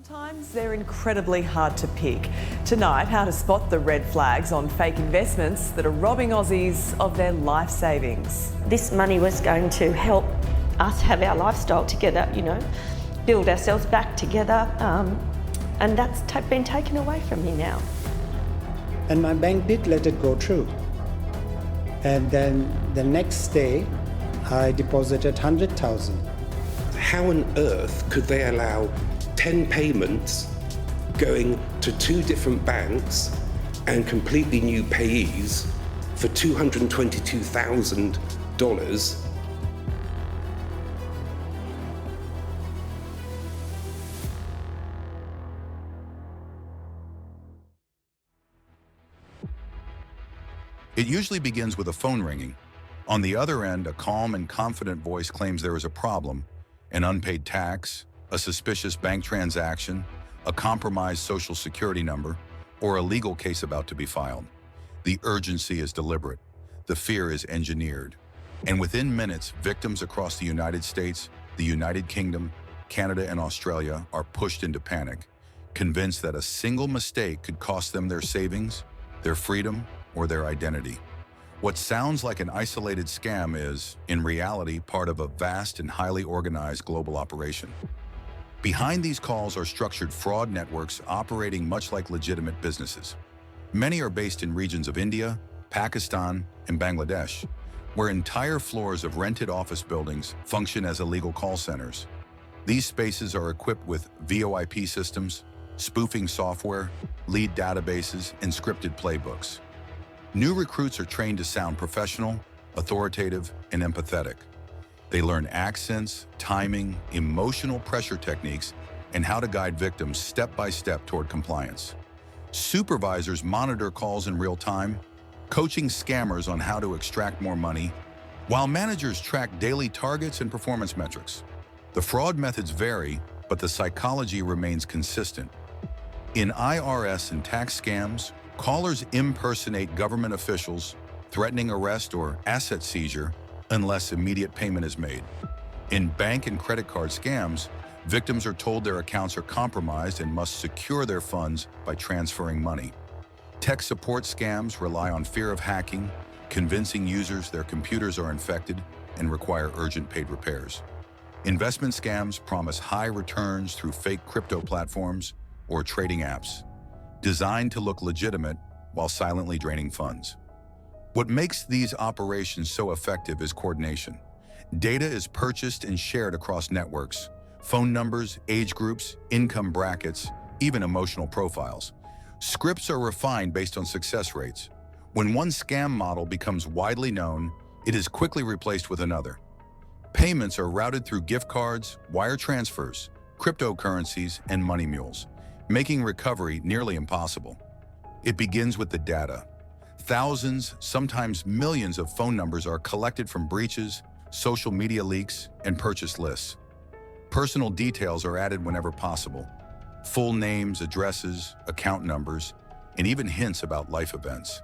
Sometimes they're incredibly hard to pick. Tonight, how to spot the red flags on fake investments that are robbing Aussies of their life savings. This money was going to help us have our lifestyle together, build ourselves back together, and that's been taken away from me now. And my bank did let it go through. And then the next day, I deposited 100,000. How on earth could they allow 10 payments going to two different banks and completely new payees for $222,000? It usually begins with a phone ringing. On the other end, a calm and confident voice claims there is a problem, an unpaid tax, a suspicious bank transaction, a compromised social security number, or a legal case about to be filed. The urgency is deliberate. The fear is engineered. And within minutes, victims across the United States, the United Kingdom, Canada, and Australia are pushed into panic, convinced that a single mistake could cost them their savings, their freedom, or their identity. What sounds like an isolated scam is, in reality, part of a vast and highly organized global operation. Behind these calls are structured fraud networks operating much like legitimate businesses. Many are based in regions of India, Pakistan, and Bangladesh, where entire floors of rented office buildings function as illegal call centers. These spaces are equipped with VoIP systems, spoofing software, lead databases, and scripted playbooks. New recruits are trained to sound professional, authoritative, and empathetic. They learn accents, timing, emotional pressure techniques, and how to guide victims step by step toward compliance. Supervisors monitor calls in real time, coaching scammers on how to extract more money, while managers track daily targets and performance metrics. The fraud methods vary, but the psychology remains consistent. In IRS and tax scams, callers impersonate government officials, threatening arrest or asset seizure unless immediate payment is made. In bank and credit card scams, victims are told their accounts are compromised and must secure their funds by transferring money. Tech support scams rely on fear of hacking, convincing users their computers are infected and require urgent paid repairs. Investment scams promise high returns through fake crypto platforms or trading apps, designed to look legitimate while silently draining funds. What makes these operations so effective is coordination. Data is purchased and shared across networks, phone numbers, age groups, income brackets, even emotional profiles. Scripts are refined based on success rates. When one scam model becomes widely known, it is quickly replaced with another. Payments are routed through gift cards, wire transfers, cryptocurrencies, and money mules, making recovery nearly impossible. It begins with the data. Thousands, sometimes millions of phone numbers are collected from breaches, social media leaks, and purchase lists. Personal details are added whenever possible. Full names, addresses, account numbers, and even hints about life events.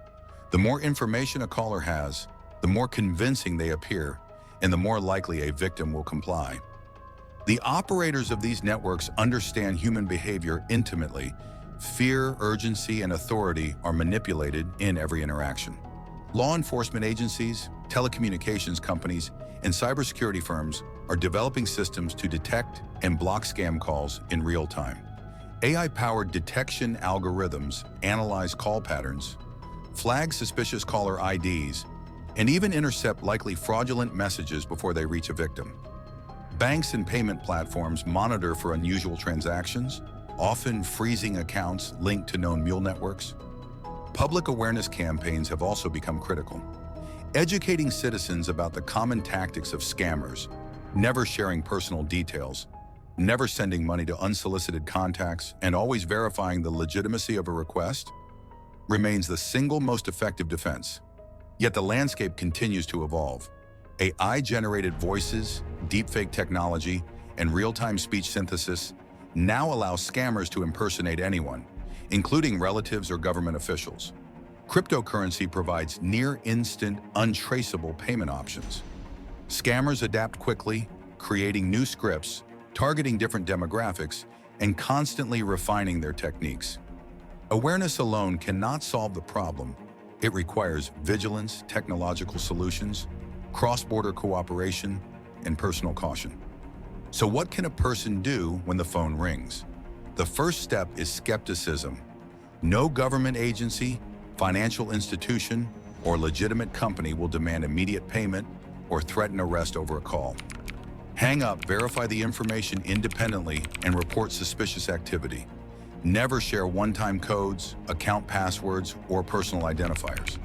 The more information a caller has, the more convincing they appear, and the more likely a victim will comply. The operators of these networks understand human behavior intimately. Fear, urgency, and authority are manipulated in every interaction. Law enforcement agencies, telecommunications companies, and cybersecurity firms are developing systems to detect and block scam calls in real time. AI-powered detection algorithms analyze call patterns, flag suspicious caller IDs, and even intercept likely fraudulent messages before they reach a victim. Banks and payment platforms monitor for unusual transactions, often freezing accounts linked to known mule networks. Public awareness campaigns have also become critical, educating citizens about the common tactics of scammers, never sharing personal details, never sending money to unsolicited contacts, and always verifying the legitimacy of a request, remains the single most effective defense. Yet the landscape continues to evolve. AI-generated voices, deepfake technology, and real-time speech synthesis now allow scammers to impersonate anyone, including relatives or government officials. Cryptocurrency provides near-instant, untraceable payment options. Scammers adapt quickly, creating new scripts, targeting different demographics, and constantly refining their techniques. Awareness alone cannot solve the problem. It requires vigilance, technological solutions, cross-border cooperation, and personal caution. So what can a person do when the phone rings? The first step is skepticism. No government agency, financial institution, or legitimate company will demand immediate payment or threaten arrest over a call. Hang up, verify the information independently, and report suspicious activity. Never share one-time codes, account passwords, or personal identifiers.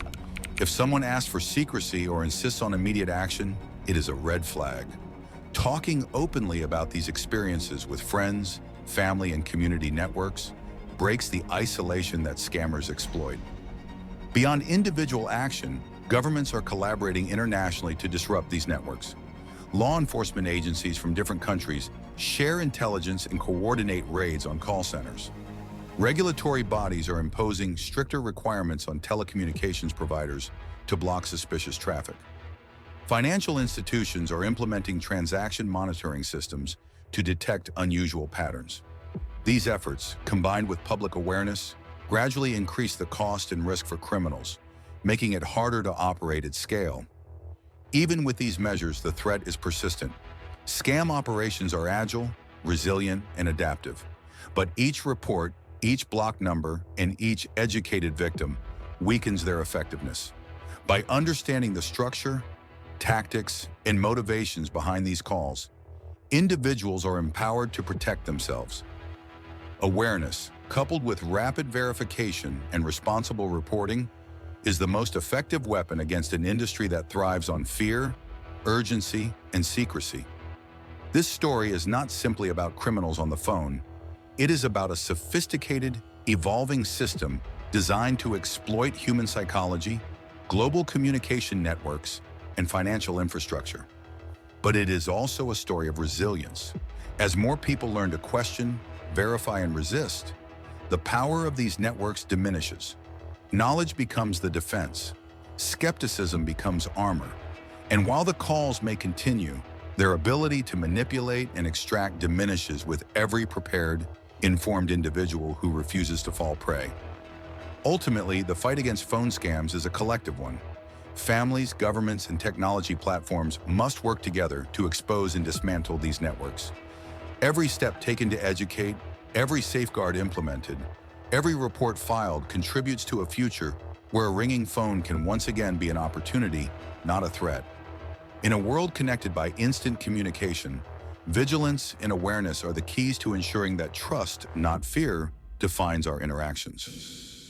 If someone asks for secrecy or insists on immediate action, it is a red flag. Talking openly about these experiences with friends, family, and community networks breaks the isolation that scammers exploit. Beyond individual action, governments are collaborating internationally to disrupt these networks. Law enforcement agencies from different countries share intelligence and coordinate raids on call centers. Regulatory bodies are imposing stricter requirements on telecommunications providers to block suspicious traffic. Financial institutions are implementing transaction monitoring systems to detect unusual patterns. These efforts, combined with public awareness, gradually increase the cost and risk for criminals, making it harder to operate at scale. Even with these measures, the threat is persistent. Scam operations are agile, resilient, and adaptive. But each report, each block number, and each educated victim weakens their effectiveness. By understanding the structure, tactics, and motivations behind these calls, individuals are empowered to protect themselves. Awareness, coupled with rapid verification and responsible reporting, is the most effective weapon against an industry that thrives on fear, urgency, and secrecy. This story is not simply about criminals on the phone. It is about a sophisticated, evolving system designed to exploit human psychology, global communication networks, and financial infrastructure. But it is also a story of resilience. As more people learn to question, verify, and resist, the power of these networks diminishes. Knowledge becomes the defense. Skepticism becomes armor. And while the calls may continue, their ability to manipulate and extract diminishes with every prepared, informed individual who refuses to fall prey. Ultimately, the fight against phone scams is a collective one. Families, governments, and technology platforms must work together to expose and dismantle these networks. Every step taken to educate, every safeguard implemented, every report filed contributes to a future where a ringing phone can once again be an opportunity, not a threat. In a world connected by instant communication, vigilance and awareness are the keys to ensuring that trust, not fear, defines our interactions.